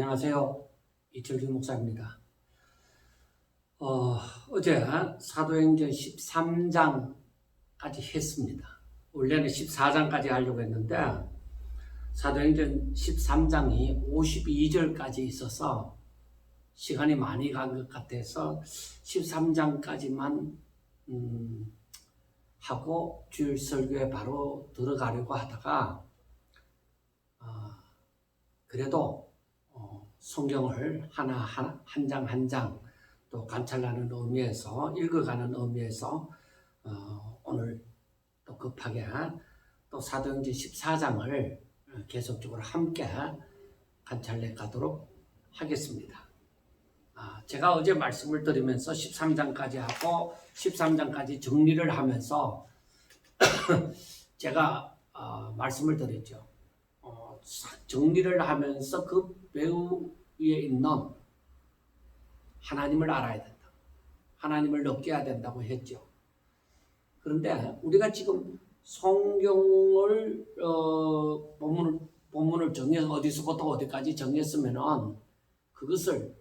안녕하세요. 이철규 목사입니다. 어제 사도행전 13장까지 했습니다. 원래는 14장까지 하려고 했는데 사도행전 13장이 52절까지 있어서 시간이 많이 간 것 같아서 13장까지만 하고 주일 설교에 바로 들어가려고 하다가 그래도 성경을 한 장 한 장 또 관찰하는 의미에서 읽어가는 의미에서 오늘 또 급하게 또 사도행전 14장을 계속적으로 함께 관찰해 가도록 하겠습니다. 제가 어제 말씀을 드리면서 13장까지 하고 13장까지 정리를 하면서 제가 말씀을 드렸죠. 정리를 하면서 그 배우 위에 있는 하나님을 알아야 된다. 하나님을 느껴야 된다고 했죠. 그런데 우리가 지금 성경을 본문을 정해서 어디서부터 어디까지 정했으면은 그것을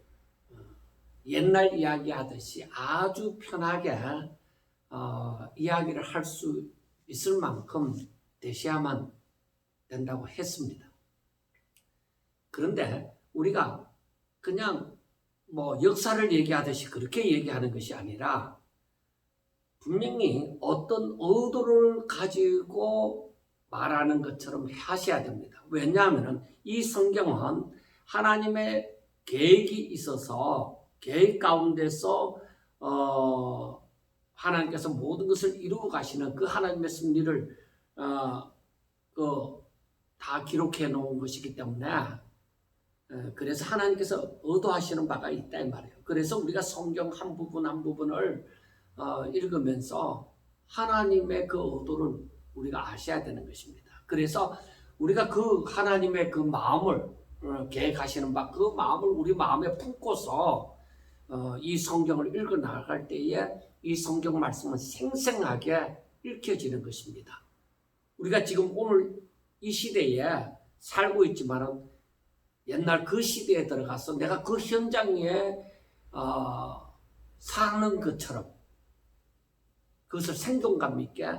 옛날 이야기하듯이 아주 편하게 이야기를 할 수 있을 만큼 되셔야만 된다고 했습니다. 그런데 우리가 그냥 역사를 얘기하듯이 그렇게 얘기하는 것이 아니라 분명히 어떤 의도를 가지고 말하는 것처럼 하셔야 됩니다. 왜냐하면 이 성경은 하나님의 계획이 있어서 계획 가운데서 하나님께서 모든 것을 이루어 가시는 그 하나님의 섭리를 다 기록해 놓은 것이기 때문에 그래서 하나님께서 의도하시는 바가 있다 이 말이에요. 그래서 우리가 성경 한 부분 한 부분을 읽으면서 하나님의 그 의도를 우리가 아셔야 되는 것입니다. 그래서 우리가 그 하나님의 그 마음을 계획하시는 바 그 마음을 우리 마음에 품고서 이 성경을 읽어 나갈 때에 이 성경 말씀은 생생하게 읽혀지는 것입니다. 우리가 지금 오늘 이 시대에 살고 있지만은 옛날 그 시대에 들어가서 내가 그 현장에 사는 것처럼 그것을 생동감 있게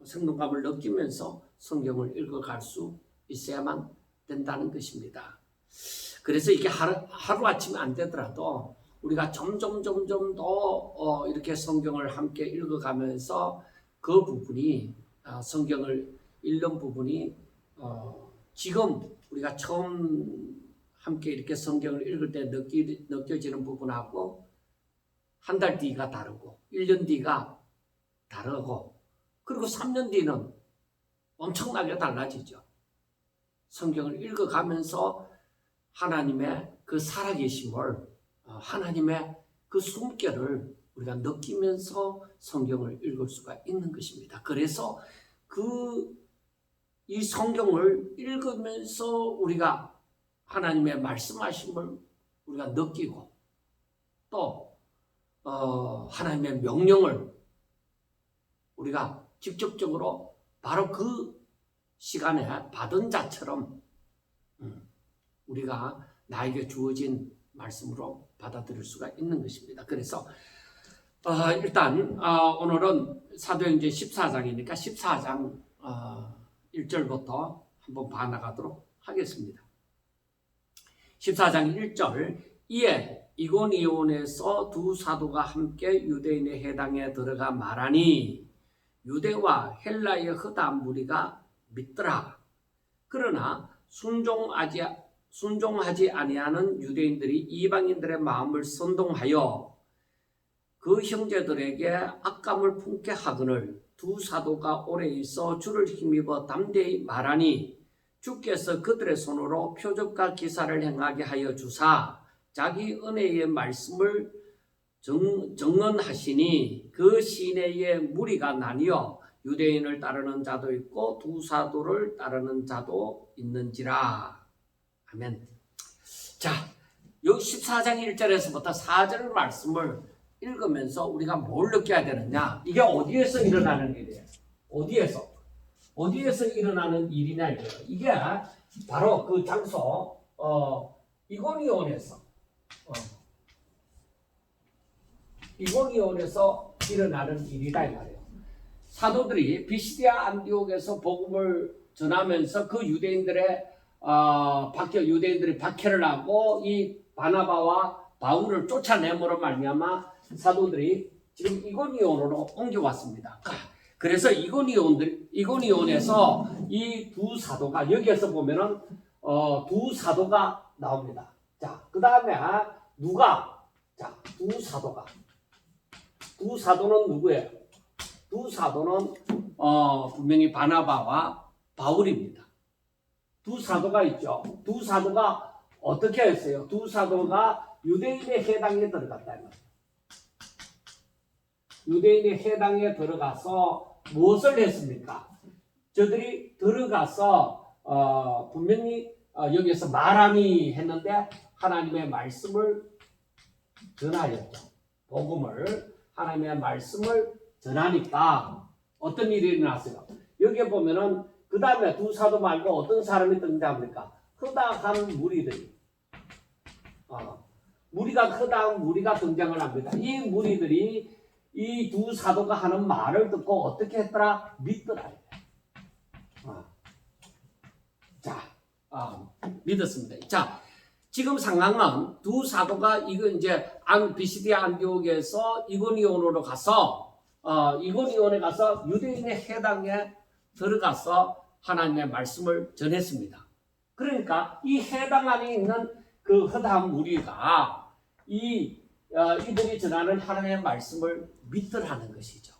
생동감을 느끼면서 성경을 읽어갈 수 있어야만 된다는 것입니다. 그래서 이게 하루아침에 안 되더라도 우리가 점점 더 이렇게 성경을 함께 읽어가면서 그 부분이 성경을 읽는 부분이 지금 우리가 처음 함께 이렇게 성경을 읽을 때 느껴지는 부분하고 한 달 뒤가 다르고 1년 뒤가 다르고 그리고 3년 뒤는 엄청나게 달라지죠. 성경을 읽어가면서 하나님의 그 살아계심을 하나님의 그 숨결을 우리가 느끼면서 성경을 읽을 수가 있는 것입니다. 그래서 이 성경을 읽으면서 우리가 하나님의 말씀하심을 우리가 느끼고 또 하나님의 명령을 우리가 직접적으로 바로 그 시간에 받은 자처럼 우리가 나에게 주어진 말씀으로 받아들일 수가 있는 것입니다. 그래서 일단 오늘은 사도행전 14장이니까 14장 1절부터 한번 봐나가도록 하겠습니다. 14장 1절 이에 이고니온에서 두 사도가 함께 유대인의 회당에 들어가 말하니 유대와 헬라의 허다한 무리가 믿더라. 그러나 순종하지 아니하는 유대인들이 이방인들의 마음을 선동하여 그 형제들에게 악감을 품게 하거늘 두 사도가 오래 있어 주를 힘입어 담대히 말하니 주께서 그들의 손으로 표적과 기사를 행하게 하여 주사 자기 은혜의 말씀을 정언하시니 그 시내에 무리가 나뉘어 유대인을 따르는 자도 있고 두 사도를 따르는 자도 있는지라. 아멘. 자, 여기 14장 1절에서부터 4절 말씀을 읽으면서 우리가 뭘 느껴야 되느냐? 이게 어디에서 일어나는 일이에요? 어디에서 일어나는 일이냐 이거예요. 이게 바로 그 장소 이고니온에서 이고니온에서 일어나는 일이다 이 말이에요. 사도들이 비시디아 안디옥에서 복음을 전하면서 그 유대인들의 유대인들이 박해를 하고 이 바나바와 바울을 쫓아내므로 말미암아 사도들이 지금 이고니온으로 옮겨왔습니다. 그래서 이고니온에서 이 두 사도가 여기에서 보면은 두 사도가 나옵니다. 자, 그 다음에 두 사도는 누구예요? 두 사도는 분명히 바나바와 바울입니다. 두 사도가 있죠. 두 사도가 어떻게 했어요? 두 사도가 유대인의 해당에 들어갔다 말이에요. 유대인의 해당에 들어가서 무엇을 했습니까? 저들이 들어가서 분명히 여기서 말하니 했는데 하나님의 말씀을 전하였죠. 복음을 하나님의 말씀을 전하니까 어떤 일이 일어났어요? 여기에 보면은 그 다음에 두 사도 말고 어떤 사람이 등장합니까? 허다한 무리들이 무리가 등장을 합니다. 이 무리들이 이 두 사도가 하는 말을 듣고 어떻게 했더라? 믿더라. 믿었습니다. 자, 지금 상황은 두 사도가 이거 이제 비시디아 안디옥에서 이고니온으로 가서 이고니온에 가서 유대인의 해당에 들어가서 하나님의 말씀을 전했습니다. 그러니까 이 해당 안에 있는 그 허다한 무리가 이들이 전하는 하나님의 말씀을 믿더라는 것이죠.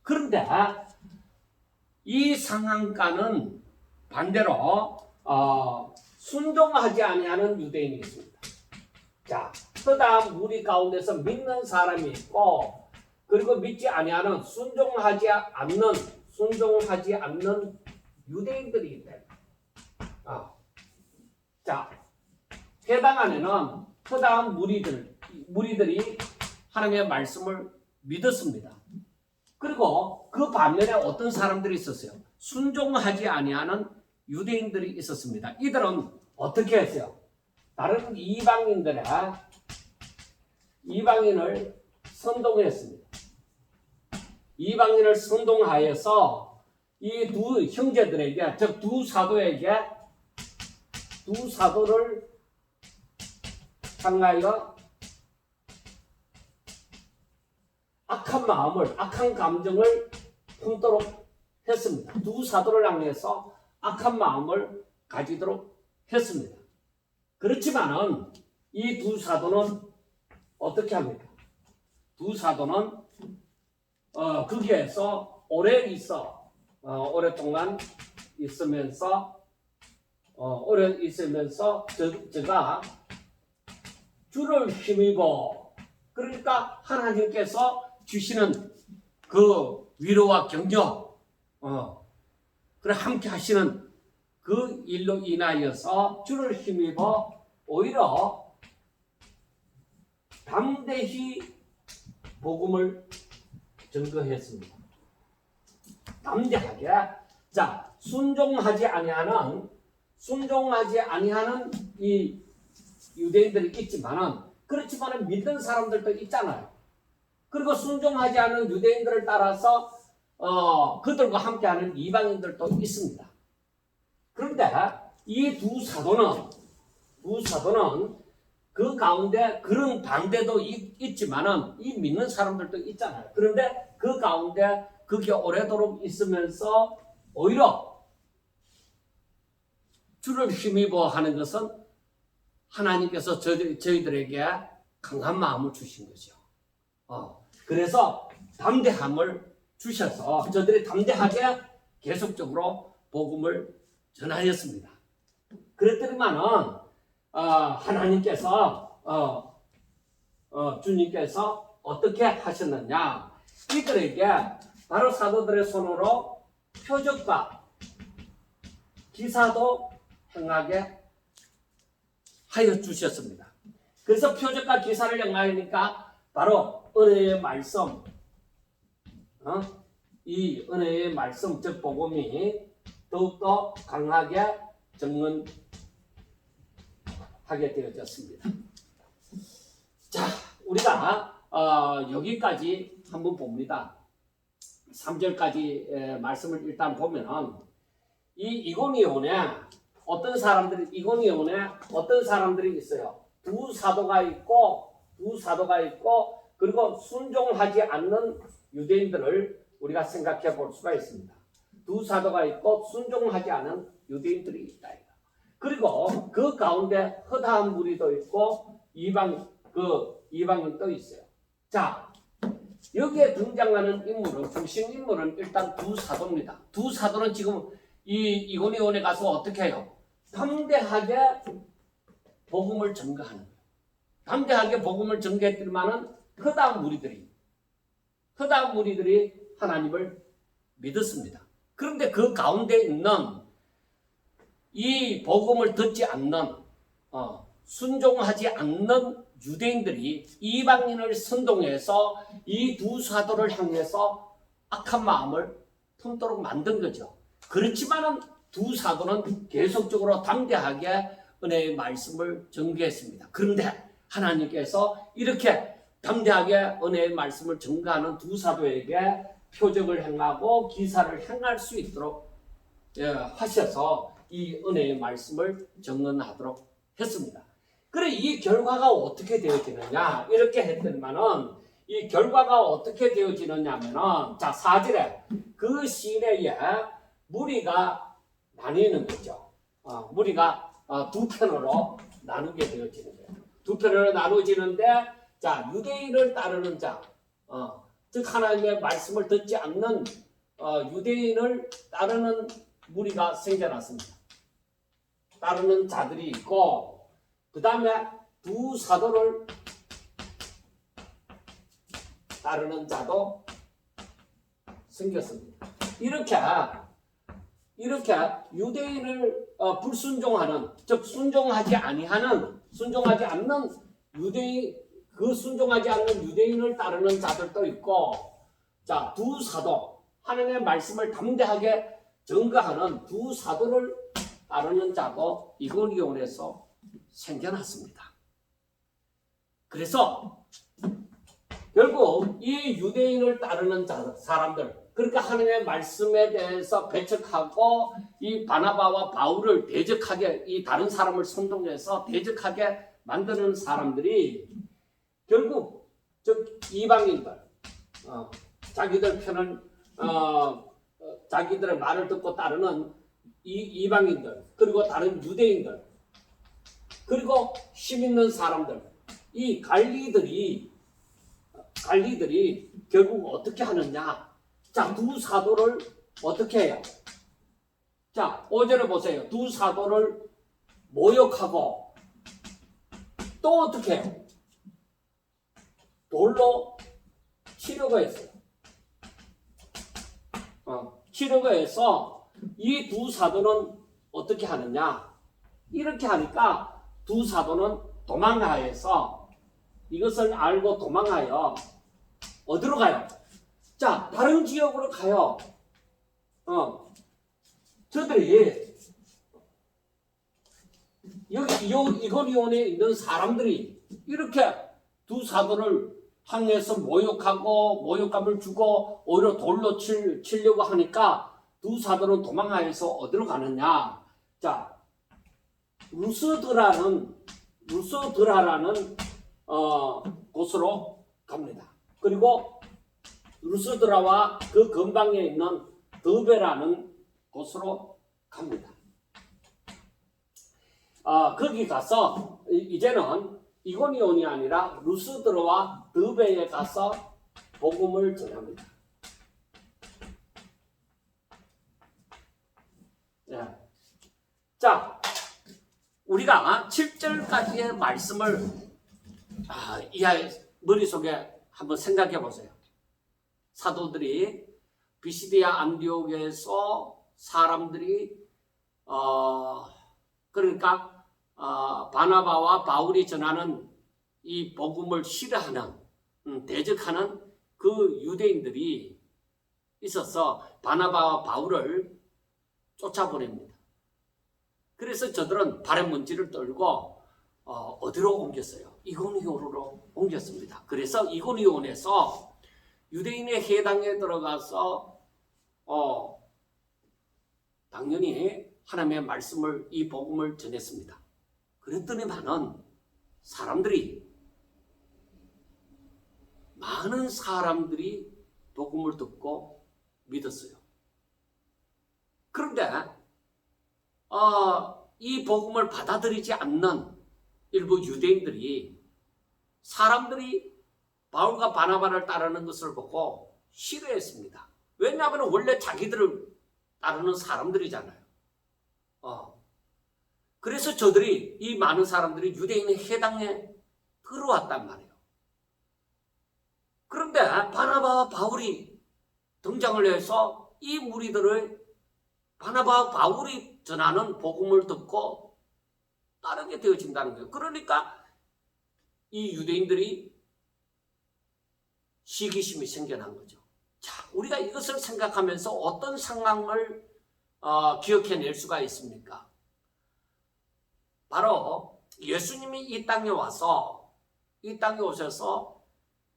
그런데 이 상황과는 반대로 순종하지 아니하는 유대인이 있습니다. 자, 허다한 무리 가운데서 믿는 사람이 있고 그리고 믿지 아니하는 순종하지 않는 유대인들이 있다. 자, 해당 안에는 허다한 무리들이 하나님의 말씀을 믿었습니다. 그리고 그 반면에 어떤 사람들이 있었어요? 순종하지 아니하는 유대인들이 있었습니다. 이들은 어떻게 했어요? 다른 이방인을 선동했습니다. 이방인을 선동하여서 이 두 형제들에게, 즉 두 사도를 향하여 악한 감정을 품도록 했습니다. 두 사도를 향해서 악한 마음을 가지도록 했습니다. 그렇지만은 이 두 사도는 어떻게 합니까? 두 사도는 거기에서 오랫동안 있으면서 제가 주를 힘입어, 그러니까 하나님께서 주시는 그 위로와 격려, 그래 함께 하시는 그 일로 인하여서 주를 힘입어 오히려 담대히 복음을 증거했습니다. 담대하게. 자, 순종하지 아니하는 이 유대인들이 그렇지만은 믿는 사람들도 있잖아요. 그리고 순종하지 않은 유대인들을 따라서 그들과 함께하는 이방인들도 있습니다. 그런데 이 두 사도는 그 가운데 그런 반대도 있지만은 이 믿는 사람들도 있잖아요. 그런데 그 가운데 그게 오래도록 있으면서 오히려 주를 힘입어 하는 것은 하나님께서 저희들에게 강한 마음을 주신 거죠. 그래서 담대함을 주셔서 저들이 담대하게 계속적으로 복음을 전하였습니다. 그랬더니만은 하나님께서 주님께서 어떻게 하셨느냐? 이들에게 바로 사도들의 손으로 표적과 기사도 행하게 하여 주셨습니다. 그래서 표적과 기사를 행하니까 바로 은혜의 말씀, 이 은혜의 말씀, 즉 복음이 더욱더 강하게 정언하게 되어졌습니다. 자, 우리가 여기까지 한번 봅니다. 3절까지 말씀을 일단 보면은 이고니온에 어떤 사람들이 있어요. 두 사도가 있고 그리고 순종하지 않는 유대인들을 우리가 생각해 볼 수가 있습니다. 두 사도가 있고 순종하지 않은 유대인들이 있다. 그리고 그 가운데 허다한 무리도 있고 이방인도 있어요. 자, 여기에 등장하는 중심 인물은 일단 두 사도입니다. 두 사도는 지금 이고니온에 가서 어떻게 해요? 담대하게 복음을 전가하는 거예요. 담대하게 복음을 전개했더니만은 허다한 무리들이 하나님을 믿었습니다. 그런데 그 가운데 있는 이 복음을 듣지 않는 순종하지 않는 유대인들이 이방인을 선동해서 이 두 사도를 향해서 악한 마음을 품도록 만든 거죠. 그렇지만은 두 사도는 계속적으로 담대하게 은혜의 말씀을 전개했습니다. 그런데 하나님께서 이렇게 담대하게 은혜의 말씀을 전가하는 두 사도에게 표적을 행하고 기사를 행할 수 있도록 하셔서 이 은혜의 말씀을 전언하도록 했습니다. 그래, 이 결과가 어떻게 되어지느냐 이렇게 했더니만은 이 결과가 어떻게 되어지느냐면은 자 4절에 그 시내에 무리가 나뉘는 거죠. 무리가 두 편으로 나누게 되어지는 거예요. 두 편으로 나누어지는데 자 유대인을 따르는 자, 즉 하나님의 말씀을 듣지 않는 유대인을 따르는 무리가 생겨났습니다. 따르는 자들이 있고 그 다음에 두 사도를 따르는 자도 생겼습니다. 이렇게 유대인을 불순종하는, 즉 순종하지 않는 유대인, 순종하지 않는 유대인을 따르는 자들도 있고, 자, 두 사도, 하나님의 말씀을 담대하게 전가하는 두 사도를 따르는 자도 이고니온에서 생겨났습니다. 그래서 결국 이 유대인을 따르는 사람들, 그러니까 하나님의 말씀에 대해서 배척하고 이 바나바와 바울을 대적하게, 이 다른 사람을 선동해서 대적하게 만드는 사람들이 결국 즉 이방인들, 자기들 편을 자기들의 말을 듣고 따르는 이방인들, 그리고 다른 유대인들, 그리고 힘 있는 사람들, 이 관리들이 결국 어떻게 하느냐? 자, 두 사도를 어떻게 해요? 자, 5절에 보세요. 두 사도를 모욕하고 또 어떻게 해요? 돌로 치려고 했어요. 치려고 해서 이 두 사도는 어떻게 하느냐? 이렇게 하니까 두 사도는 도망하여서 이것을 알고 도망하여 어디로 가요? 자, 다른 지역으로 가요. 저들이 여기 이고니온에 있는 사람들이 이렇게 두 사도를 향해서 모욕감을 주고 오히려 돌로 치려고 하니까 두 사도는 도망하여서 어디로 가느냐? 자, 루스드라라는 곳으로 갑니다. 그리고 루스드라와 그 근방에 있는 더베라는 곳으로 갑니다. 거기 가서 이제는 이고니온이 아니라 루스드라와 더베에 가서 복음을 전합니다. 자, 우리가 7절까지의 말씀을 머릿속에 한번 생각해 보세요. 사도들이 비시디아 안디옥에서 사람들이 그러니까 바나바와 바울이 전하는 이 복음을 싫어하는 대적하는 그 유대인들이 있어서 바나바와 바울을 쫓아보냅니다. 그래서 저들은 발에 문지를 떨고 어디로 옮겼어요? 이고니온으로 옮겼습니다. 그래서 이고니온에서 유대인의 회당에 들어가서 당연히 하나님의 말씀을, 이 복음을 전했습니다. 그랬더니만은 많은 사람들이 복음을 듣고 믿었어요. 그런데 이 복음을 받아들이지 않는 일부 유대인들이 사람들이 바울과 바나바를 따르는 것을 보고 싫어했습니다. 왜냐하면 원래 자기들을 따르는 사람들이잖아요. 그래서 저들이, 이 많은 사람들이 유대인의 회당에 들어왔단 말이에요. 그런데 바나바와 바울이 등장을 해서 이 무리들을 바나바와 바울이 전하는 복음을 듣고 따르게 되어진다는 거예요. 그러니까 이 유대인들이 시기심이 생겨난 거죠. 자, 우리가 이것을 생각하면서 어떤 상황을 기억해낼 수가 있습니까? 바로 예수님이 이 땅에 오셔서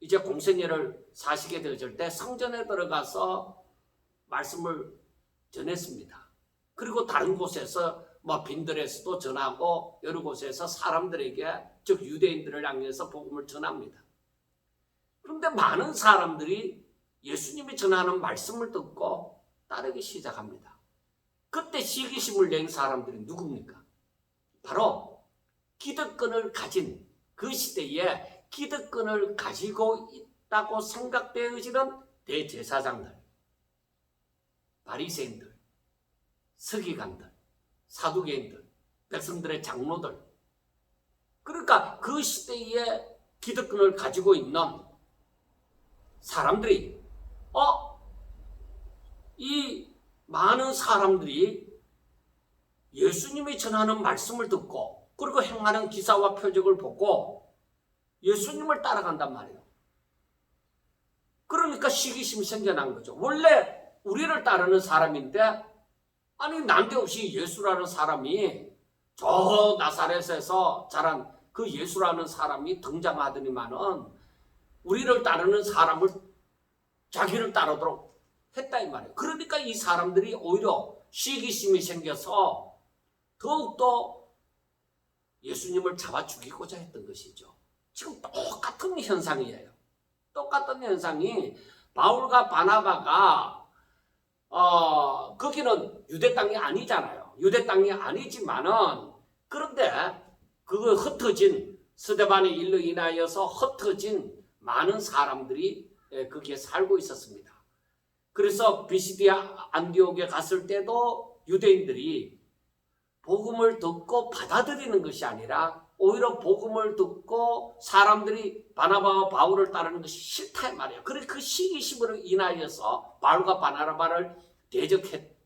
이제 공생애를 사시게 되어질 때 성전에 들어가서 말씀을 전했습니다. 그리고 다른 곳에서 빈들에서도 전하고 여러 곳에서 사람들에게, 즉 유대인들을 향해서 복음을 전합니다. 그런데 많은 사람들이 예수님이 전하는 말씀을 듣고 따르기 시작합니다. 그때 시기심을 낸 사람들이 누굽니까? 바로 기득권을 가진, 그 시대에 기득권을 가지고 있다고 생각되어지는 대제사장들, 바리새인들, 서기관들, 사두개인들, 백성들의 장로들, 그러니까 그 시대에 기득권을 가지고 있는 사람들이 이 많은 사람들이 예수님이 전하는 말씀을 듣고 그리고 행하는 기사와 표적을 보고 예수님을 따라간단 말이에요. 그러니까 시기심이 생겨난 거죠. 원래 우리를 따르는 사람인데 아니 난데없이 예수라는 사람이 저 나사렛에서 자란 그 예수라는 사람이 등장하더니만은 우리를 따르는 사람을 자기를 따르도록 했다 이 말이에요. 그러니까 이 사람들이 오히려 시기심이 생겨서 더욱더 예수님을 잡아 죽이고자 했던 것이죠. 지금 똑같은 현상이에요. 똑같은 현상이 바울과 바나바가 거기는 유대 땅이 아니잖아요. 유대 땅이 아니지만은 그런데 그거 흩어진 스데반의 일로 인하여서 흩어진 많은 사람들이 거기에 살고 있었습니다. 그래서 비시디아 안디옥에 갔을 때도 유대인들이 복음을 듣고 받아들이는 것이 아니라 오히려 복음을 듣고 사람들이 바나바와 바울을 따르는 것이 싫다 말이에요. 그래서 그 시기심으로 인하여서 바울과 바나바를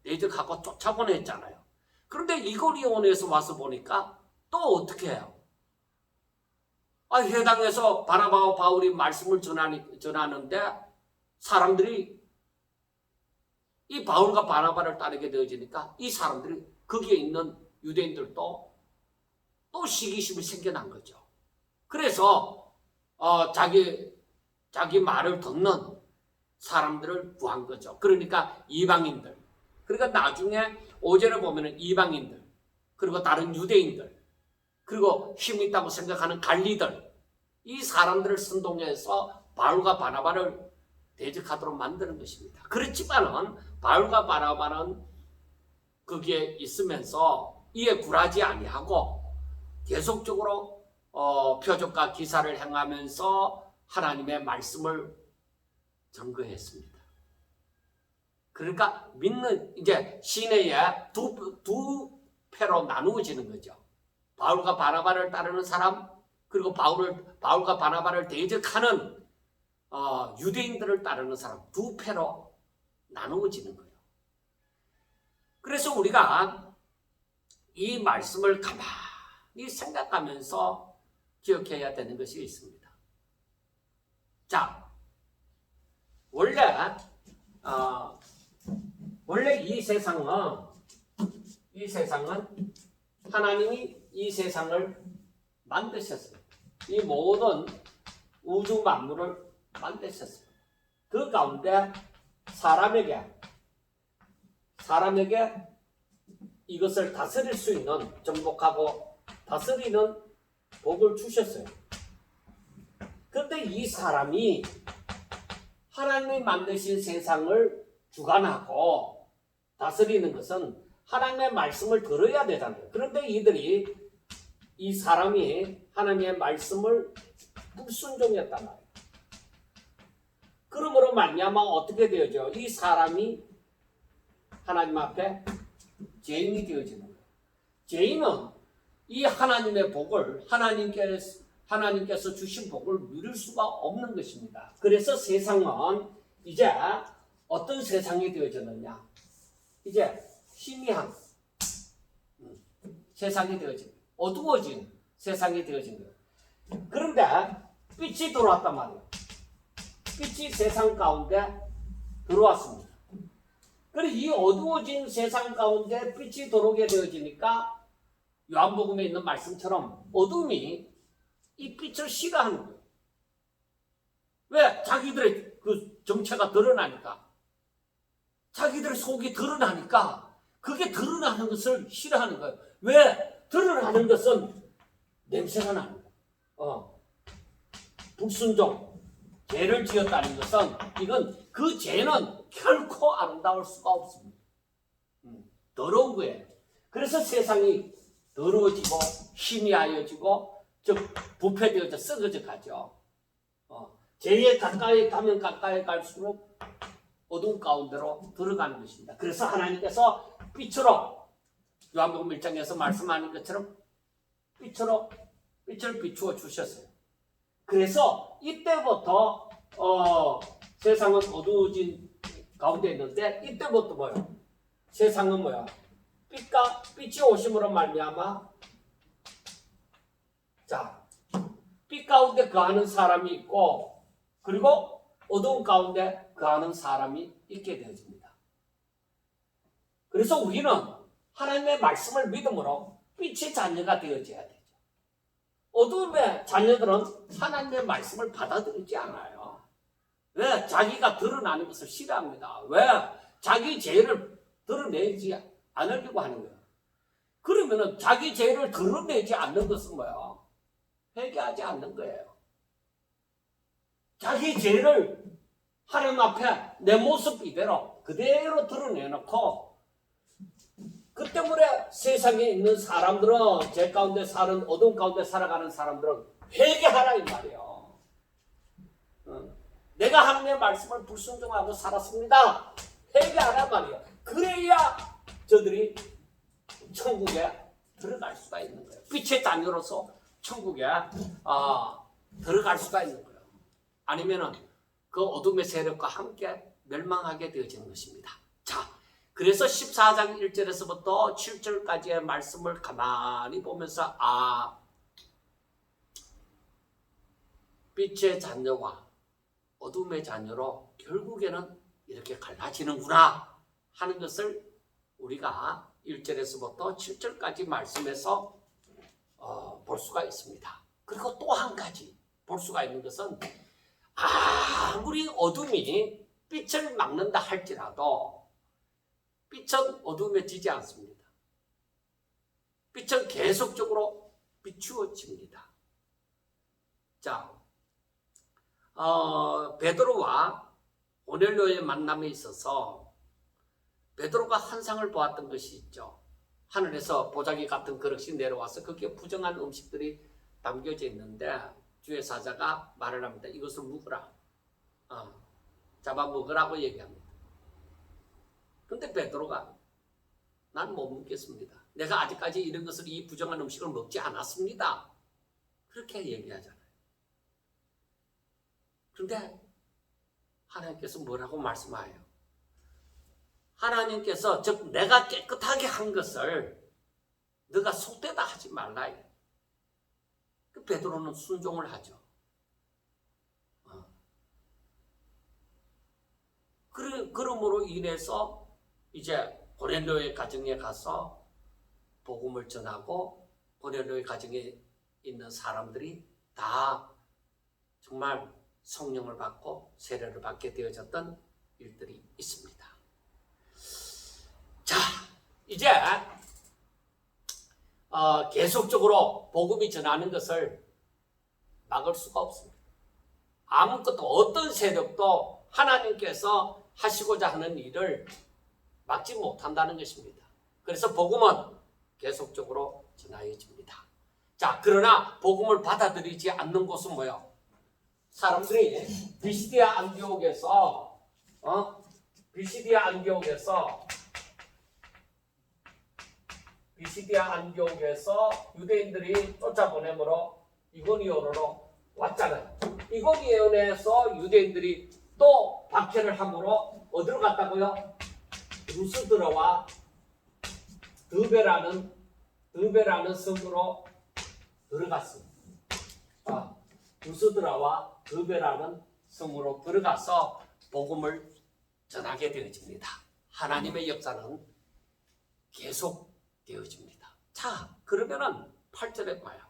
대적하고 쫓아보냈잖아요. 그런데 이고니온에서 와서 보니까 또 어떻게 해요? 회당에서 바나바와 바울이 말씀을 전하는데 사람들이 이 바울과 바나바를 따르게 되어지니까 이 사람들이 거기에 있는 유대인들도 또 시기심이 생겨난 거죠. 그래서 자기 말을 듣는 사람들을 구한 거죠. 그러니까 이방인들. 그러니까 나중에 5절에 보면은 이방인들, 그리고 다른 유대인들, 그리고 힘 있다고 생각하는 갈리들, 이 사람들을 선동해서 바울과 바나바를 대적하도록 만드는 것입니다. 그렇지만은 바울과 바나바는 거기에 있으면서 이에 굴하지 아니하고 계속적으로 표적과 기사를 행하면서 하나님의 말씀을 증거했습니다. 그러니까 믿는 이제 시내에 두 패로 나누어지는 거죠. 바울과 바나바를 따르는 사람, 그리고 바울과 바나바를 대적하는 유대인들을 따르는 사람, 두 패로 나누어지는 거예요. 그래서 우리가 이 말씀을 가만히 생각하면서 기억해야 되는 것이 있습니다. 자, 원래 이 세상은 하나님이 이 세상을 만드셨어요. 이 모든 우주 만물을 만드셨어요. 그 가운데 사람에게 이것을 다스릴 수 있는, 정복하고 다스리는 복을 주셨어요. 그런데 이 사람이 하나님이 만드신 세상을 주관하고 다스리는 것은 하나님의 말씀을 들어야 되잖아요. 그런데 이 사람이 하나님의 말씀을 불순종했단 말이에요. 그러므로 말미암아 어떻게 되어져? 이 사람이 하나님 앞에 죄인이 되어지는 거예요. 죄인은 이 하나님의 복을, 하나님께서 주신 복을 누릴 수가 없는 것입니다. 그래서 세상은 이제 어떤 세상이 되어졌느냐? 이제 희미한 세상이 되어진 거예요. 어두워진 세상이 되어진 거예요. 그런데 빛이 들어왔단 말이에요. 빛이 세상 가운데 들어왔습니다. 그리고 이 어두워진 세상 가운데 빛이 들어오게 되어지니까 요한복음에 있는 말씀처럼 어둠이 이 빛을 싫어하는 거예요. 왜? 자기들의 그 정체가 드러나니까. 자기들의 속이 드러나니까 그게 드러나는 것을 싫어하는 거예요. 왜? 드러나는 것은 냄새가 나는 거예요. 불순종, 죄를 지었다는 것은 이건 그 죄는 결코 아름다울 수가 없습니다. 더러운 거예요. 그래서 세상이 더러워지고 희미하여지고 즉 부패되어져 썩어져 가죠. 죄에 가까이 가면 가까이 갈수록 어두운 가운데로 들어가는 것입니다. 그래서 하나님께서 빛으로 요한복음 1장에서 말씀하는 것처럼 빛을 비추어 주셨어요. 그래서 이때부터 세상은 어두워진 가운데 있는데 이때부터 뭐예요? 세상은 뭐야? 빛이 오심으로 말미암아 빛 가운데 거하는 사람이 있고 그리고 어두운 가운데 거하는 사람이 있게 되어집니다. 그래서 우리는 하나님의 말씀을 믿음으로 빛의 자녀가 되어져야 되죠. 어두움의 자녀들은 하나님의 말씀을 받아들이지 않아요. 왜? 자기가 드러나는 것을 싫어합니다. 왜? 자기 죄를 드러내지 않으려고 하는 거예요. 그러면은 자기 죄를 드러내지 않는 것은 뭐예요? 회개하지 않는 거예요. 자기 죄를 하나님 앞에 내 모습 이대로 그대로 드러내놓고 그 때문에 세상에 있는 사람들은 죄 가운데 사는 어둠 가운데 살아가는 사람들은 회개하라 이 말이에요. 내가 하나님의 말씀을 불순종하고 살았습니다. 회개하라 말이에요. 그래야 저들이 천국에 들어갈 수가 있는 거예요. 빛의 자녀로서 천국에 들어갈 수가 있는 거예요. 아니면은 그 어둠의 세력과 함께 멸망하게 되어지는 것입니다. 자, 그래서 14장 1절에서부터 7절까지의 말씀을 가만히 보면서 빛의 자녀와 어둠의 자녀로 결국에는 이렇게 갈라지는구나 하는 것을 우리가 1절에서부터 7절까지 말씀에서 볼 수가 있습니다. 그리고 또 한 가지 볼 수가 있는 것은 아무리 어둠이 빛을 막는다 할지라도 빛은 어둠에 지지 않습니다. 빛은 계속적으로 비추어집니다. 자, 베드로와 고넬료의 만남에 있어서 베드로가 환상을 보았던 것이 있죠. 하늘에서 보자기 같은 그릇이 내려와서 거기에 부정한 음식들이 담겨져 있는데 주의 사자가 말을 합니다. 이것을 먹으라. 잡아 먹으라고 얘기합니다. 근데 베드로가 난 못 먹겠습니다. 내가 아직까지 이런 것을 이 부정한 음식을 먹지 않았습니다. 그렇게 얘기하잖아요. 그런데 하나님께서 뭐라고 말씀하여요? 하나님께서 즉 내가 깨끗하게 한 것을 너가 속되다 하지 말라. 그 베드로는 순종을 하죠. 그러므로 인해서 이제 고넬료의 가정에 가서 복음을 전하고 고넬료의 가정에 있는 사람들이 다 정말 성령을 받고 세례를 받게 되어졌던 일들이 있습니다. 자, 이제 계속적으로 복음이 전하는 것을 막을 수가 없습니다. 아무것도 어떤 세력도 하나님께서 하시고자 하는 일을 막지 못한다는 것입니다. 그래서 복음은 계속적으로 전하여집니다. 자, 그러나 복음을 받아들이지 않는 곳은 뭐예요? 사람들이 비시디아 안디옥에서 유대인들이 쫓아보내므로 이고니온으로 왔잖아요. 이고니온에서 유대인들이 또 박해를 함으로 어디로 갔다고요? 루스드라와 드베라는 성으로 들어갔습니다. 루스드라와 드베라는 성으로 들어가서 복음을 전하게 되어집니다. 하나님의 역사는 계속 되어집니다. 자, 그러면은 8절에 봐요.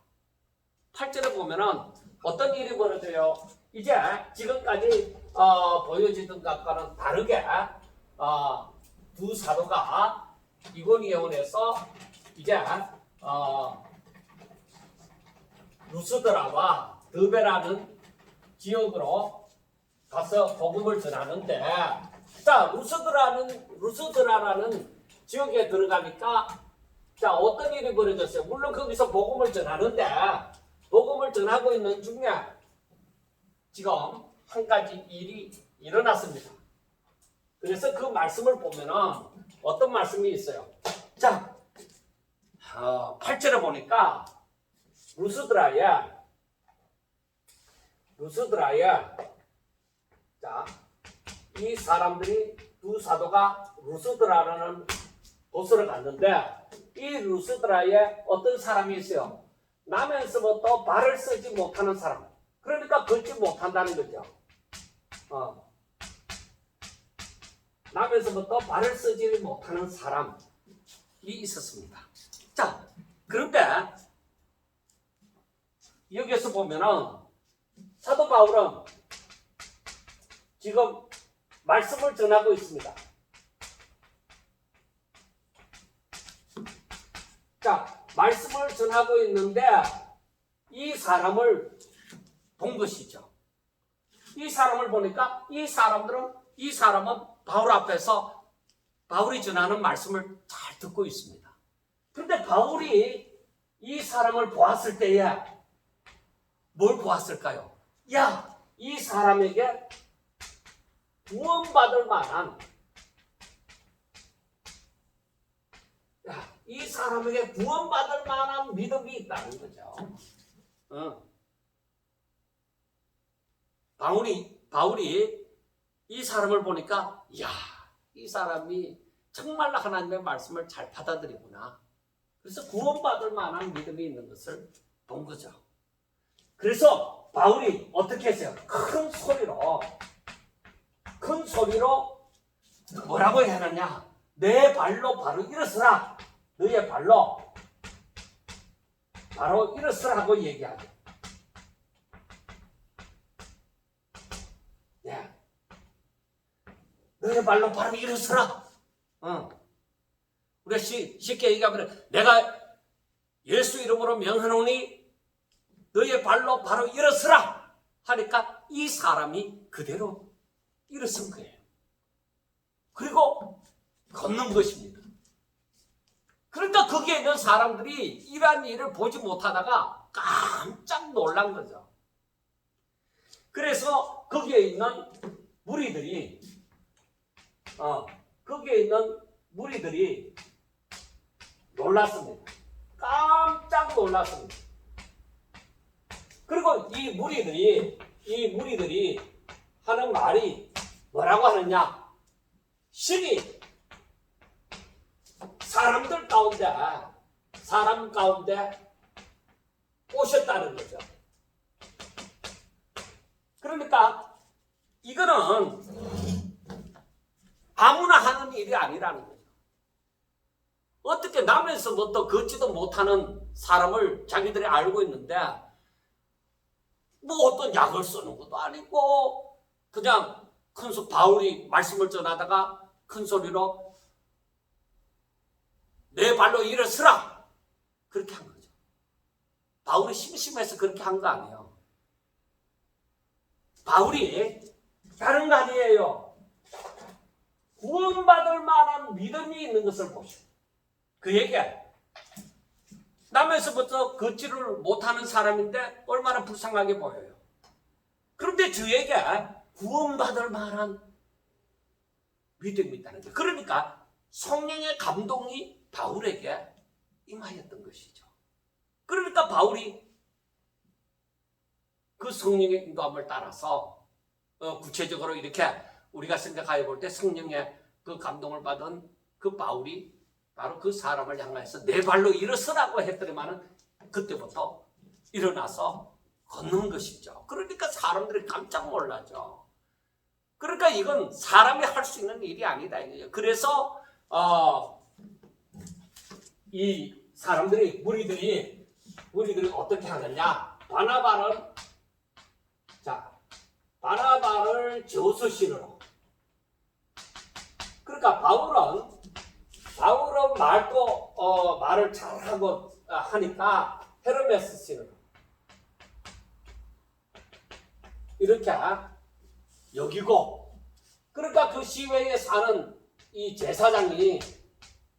8절에 보면은 어떤 일이 벌어져요? 이제 지금까지 보여지던 것과는 다르게 두 사도가 이고니온에서 이제 루스드라와 드베라는 지역으로 가서 복음을 전하는데, 자, 루스드라라는 지역에 들어가니까 자, 어떤 일이 벌어졌어요? 물론 거기서 복음을 전하는데 복음을 전하고 있는 중에 지금 한 가지 일이 일어났습니다. 그래서 그 말씀을 보면은 어떤 말씀이 있어요? 자, 8절에 보니까 루스드라에 자, 이 사람들이 두 사도가 루스드라라는 도시를 갔는데 이 루스드라에 어떤 사람이 있어요? 나면서부터 발을 쓰지 못하는 사람. 그러니까 걷지 못한다는 거죠. 나면서부터 발을 쓰지 못하는 사람이 있었습니다. 자, 그런데 여기에서 보면은 사도 바울은 지금 말씀을 전하고 있습니다. 자, 말씀을 전하고 있는데 이 사람을 본 것이죠. 이 사람을 보니까 이 사람은 바울 앞에서 바울이 전하는 말씀을 잘 듣고 있습니다. 그런데 바울이 이 사람을 보았을 때에 뭘 보았을까요? 야, 이 사람에게 구원받을 만한, 이 사람에게 구원받을 만한 믿음이 있다는 거죠. 바울이 이 사람을 보니까, 야, 이 사람이 정말로 하나님의 말씀을 잘 받아들이구나. 그래서 구원받을 만한 믿음이 있는 것을 본 거죠. 그래서 바울이 어떻게 했어요? 큰 소리로 뭐라고 해야 하느냐? 내 발로 바로 일어서라. 너의 발로 바로 일어서라고 얘기하죠. 네. 너의 발로 바로 일어서라. 우리가 쉽게 얘기하면 내가 예수 이름으로 명하노니 너의 발로 바로 일어서라 하니까 이 사람이 그대로 일어선 거예요. 그리고 걷는 것입니다. 그러니까 거기에 있는 사람들이 이러한 일을 보지 못하다가 깜짝 놀란 거죠. 그래서 거기에 있는 무리들이 놀랐습니다. 깜짝 놀랐습니다. 그리고 이 무리들이 하는 말이 뭐라고 하느냐? 신이 사람 가운데 오셨다는 거죠. 그러니까 이거는 아무나 하는 일이 아니라는 거죠. 어떻게 남에서부터 걷지도 못하는 사람을 자기들이 알고 있는데 뭐 어떤 약을 쓰는 것도 아니고 그냥 바울이 말씀을 전하다가 큰 소리로 내 발로 일어서라 그렇게 한 거죠. 바울이 심심해서 그렇게 한 거 아니에요. 바울이 다른 거 아니에요. 구원받을 만한 믿음이 있는 것을 보시오. 그에게 남에서부터 걷지를 못하는 사람인데 얼마나 불쌍하게 보여요. 그런데 저에게 구원받을 만한 믿음이 있다는 거예요. 그러니까 성령의 감동이 바울에게 임하였던 것이죠. 그러니까 바울이 그 성령의 인도함을 따라서 구체적으로 이렇게 우리가 생각해 볼 때 성령의 그 감동을 받은 그 바울이 바로 그 사람을 향해서 내 발로 일어서라고 했더니만은 그때부터 일어나서 걷는 것이죠. 그러니까 사람들이 깜짝 놀라죠. 그러니까 이건 사람이 할 수 있는 일이 아니다 이거예요. 그래서 이 사람들이 무리들이 어떻게 하느냐? 바나바를 저수신으로. 그러니까 바울은 말을 잘하고 하니까 헤르메스 신으로 이렇게 여기고, 그러니까 그 시외에 사는 이 제사장이,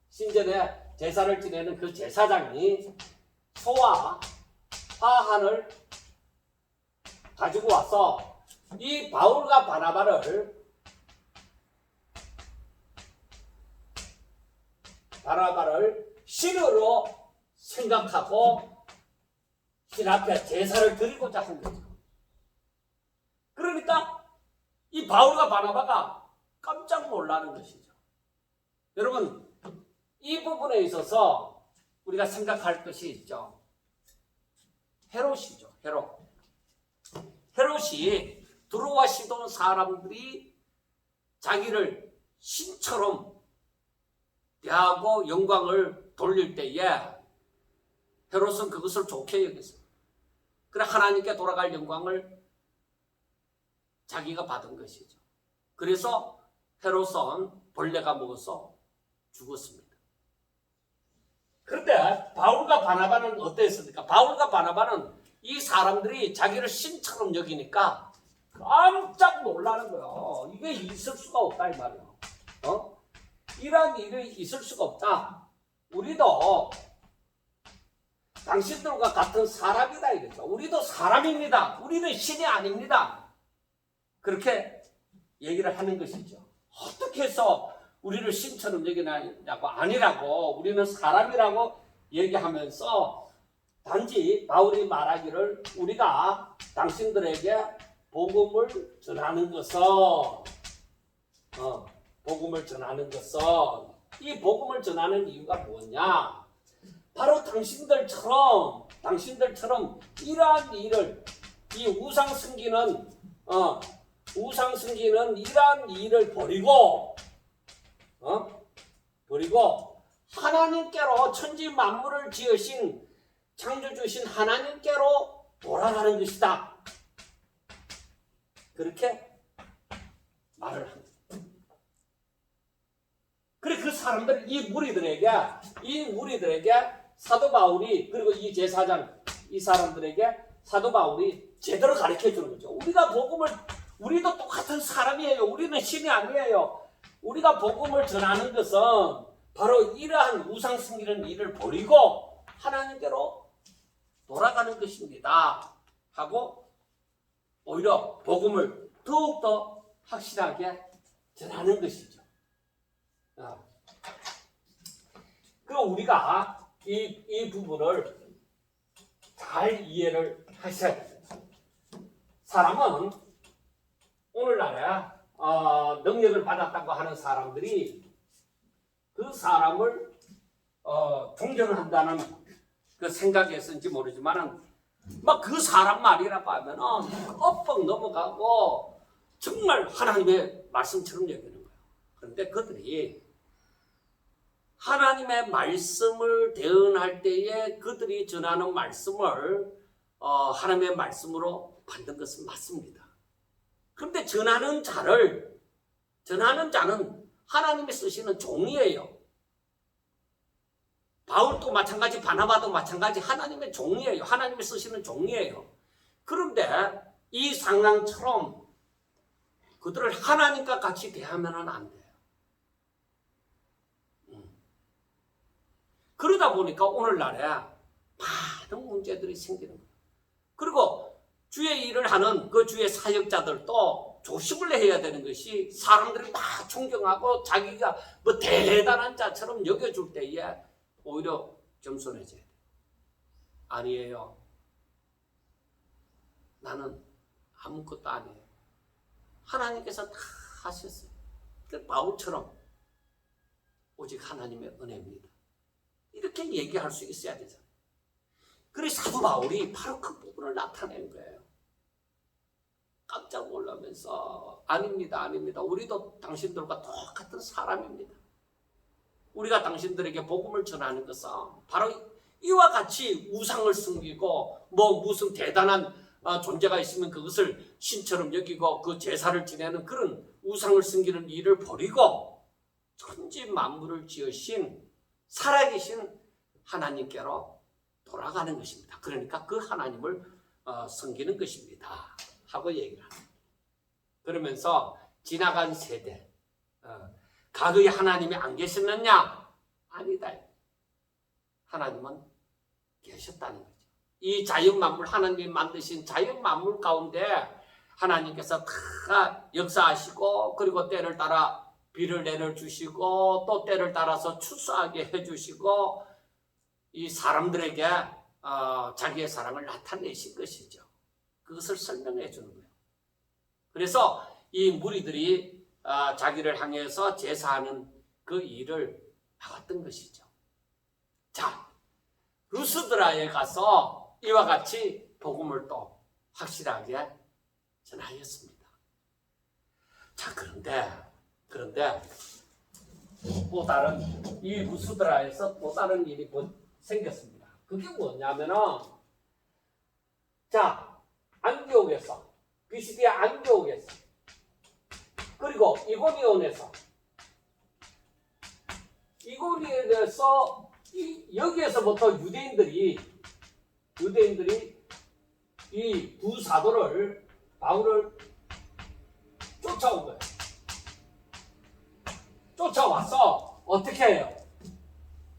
신전에 제사를 지내는 그 제사장이 소와 화환을 가지고 와서 이 바울과 바나바를 신으로 생각하고 신 앞에 제사를 드리고자 한 거죠. 그러니까 이 바울과 바나바가 깜짝 놀라는 것이죠. 여러분, 이 부분에 있어서 우리가 생각할 것이 있죠. 헤롯이죠. 헤롯이 두로와 시돈 사람들이 자기를 신처럼 대하고 영광을 돌릴 때에 헤롯은 그것을 좋게 여겼어요. 그래 하나님께 돌아갈 영광을 자기가 받은 것이죠. 그래서 헤롯은 벌레가 먹어서 죽었습니다. 그런데 바울과 바나바는 어땠습니까? 바울과 바나바는 이 사람들이 자기를 신처럼 여기니까 깜짝 놀라는 거예요. 이게 있을 수가 없다 이 말이에요. 이런 일이 있을 수가 없다. 우리도 당신들과 같은 사람이다 이거죠. 우리도 사람입니다. 우리는 신이 아닙니다. 그렇게 얘기를 하는 것이죠. 어떻게 해서 우리를 신처럼 여기냐고, 아니라고, 우리는 사람이라고 얘기하면서 단지 바울이 말하기를 우리가 당신들에게 복음을 전하는 것은 이 복음을 전하는 이유가 뭐냐? 바로 당신들처럼 이러한 일을, 이 우상 숨기는 이러한 일을 버리고 하나님께로, 천지 만물을 지으신 창조주신 하나님께로 돌아가는 것이다. 그렇게 말을 합니다. 그래 그 사람들, 이 무리들에게 사도 바울이, 그리고 이 제사장, 이 사람들에게 사도 바울이 제대로 가르쳐 주는 거죠. 우리도 똑같은 사람이에요. 우리는 신이 아니에요. 우리가 복음을 전하는 것은 바로 이러한 우상 숨기는 일을 버리고 하나님께로 돌아가는 것입니다. 하고 오히려 복음을 더욱더 확실하게 전하는 것이죠. 그럼 우리가 이 부분을 잘 이해를 하셔야 됩니다. 사람은 오늘날에 능력을 받았다고 하는 사람들이 그 사람을 존경을 한다는 그 생각이었는지 모르지만은 막 그 사람 말이라고 하면은 엇뻑 넘어가고 정말 하나님의 말씀처럼 여기는 거예요. 그런데 그들이 하나님의 말씀을 대언할 때에 그들이 전하는 말씀을 하나님의 말씀으로 받는 것은 맞습니다. 그런데 전하는 자는 하나님이 쓰시는 종이에요. 바울도 마찬가지, 바나바도 마찬가지 하나님의 종이에요. 하나님이 쓰시는 종이에요. 그런데 이 상황처럼 그들을 하나님과 같이 대하면 안 돼요. 그러다 보니까 오늘날에 많은 문제들이 생기는 거예요. 그리고 주의 일을 하는 그 주의 사역자들도 조심을 해야 되는 것이 사람들이 막 존경하고 자기가 뭐 대단한 자처럼 여겨줄 때에 오히려 겸손해져야 돼요. 아니에요. 나는 아무것도 아니에요. 하나님께서 다 하셨어요. 그 바울처럼 오직 하나님의 은혜입니다. 이렇게 얘기할 수 있어야 되잖아요. 그래서 사도 바울이 바로 그 부분을 나타낸 거예요. 깜짝 놀라면서 아닙니다. 우리도 당신들과 똑같은 사람입니다. 우리가 당신들에게 복음을 전하는 것은 바로 이와 같이 우상을 숨기고 뭐 무슨 대단한 존재가 있으면 그것을 신처럼 여기고 그 제사를 지내는 그런 우상을 숨기는 일을 버리고 천지 만물을 지으신 살아계신 하나님께로 돌아가는 것입니다. 그러니까 그 하나님을 섬기는 것입니다 하고 얘기를 합니다. 그러면서 지나간 세대 과거에 하나님이 안 계셨느냐? 아니다. 하나님은 계셨다는 거죠. 이 자연만물, 하나님이 만드신 자연만물 가운데 하나님께서 다 역사하시고 그리고 때를 따라 비를 내려주시고 또 때를 따라서 추수하게 해주시고 이 사람들에게 자기의 사랑을 나타내신 것이죠. 그것을 설명해 주는 거예요. 그래서 이 무리들이 자기를 향해서 제사하는 그 일을 막았던 것이죠. 자, 루스드라에 가서 이와 같이 복음을 또 확실하게 전하였습니다. 자, 그런데 또 다른 이 루스드라에서 또 다른 일이 생겼습니다. 그게 뭐냐면은 자, 안디옥에서 비시디아 안디옥에서 그리고 이고니온에서 여기에서부터 유대인들이 이 두 사도를 바울을 쫓아온 거예요. 쫓아와서 어떻게 해요?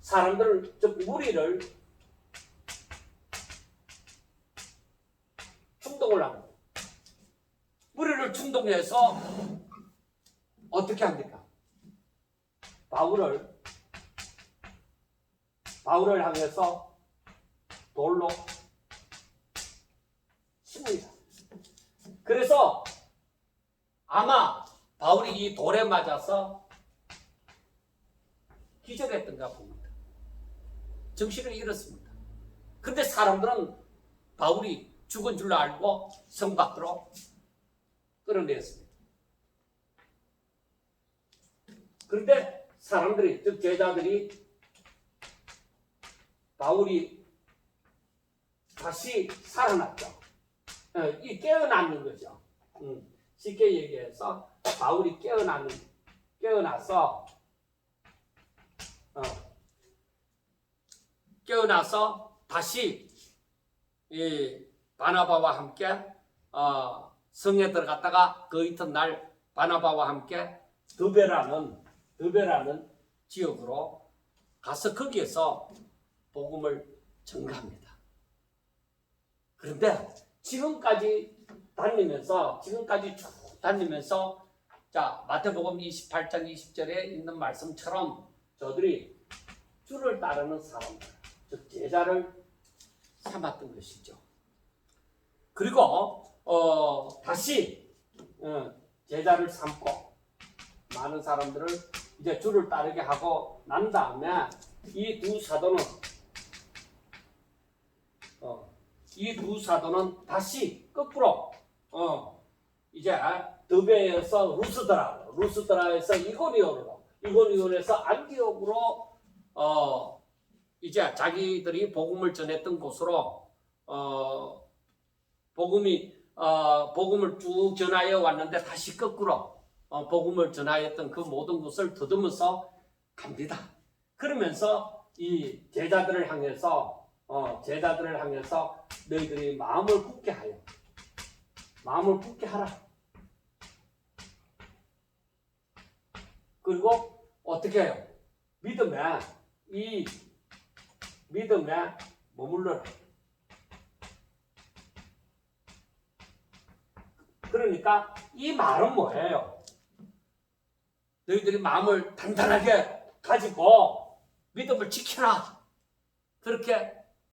사람들을, 즉 무리를 충동을 합니다. 무리를 충동해서 어떻게 합니까? 바울을 향해서 돌로 칩니다. 그래서 아마 바울이 이 돌에 맞아서 기절했던가 봅니다. 정신을 잃었습니다. 근데 사람들은 바울이 죽은 줄 알고 성 밖으로 끌어내었습니다. 그런데 사람들이, 즉 제자들이 바울이 다시 살아났죠. 이 깨어나는 거죠. 쉽게 얘기해서 바울이 깨어나서 다시 이 바나바와 함께 성에 들어갔다가 그 이튿날 바나바와 함께 드베라는 지역으로 가서 거기에서 복음을 전가합니다. 그런데 지금까지 쭉 다니면서 자, 마태복음 28장 20절에 있는 말씀처럼 저들이 주를 따르는 사람들, 즉 제자를 삼았던 것이죠. 그리고 다시 제자를 삼고 많은 사람들을 이제 주를 따르게 하고 난 다음에 이 두 사도는 다시 거꾸로 이제 드베에서 루스드라에서 이고니온에서 안디옥으로 이제 자기들이 복음을 전했던 곳으로 복음을 쭉 전하여 왔는데 다시 거꾸로 복음을 전하였던 그 모든 곳을 더듬어서 갑니다. 그러면서 이 제자들을 향해서 너희들이 마음을 굳게 하라. 그리고 어떻게 해요? 믿음에 머물러라. 그러니까 이 말은 뭐예요? 너희들이 마음을 단단하게 가지고 믿음을 지켜라. 그렇게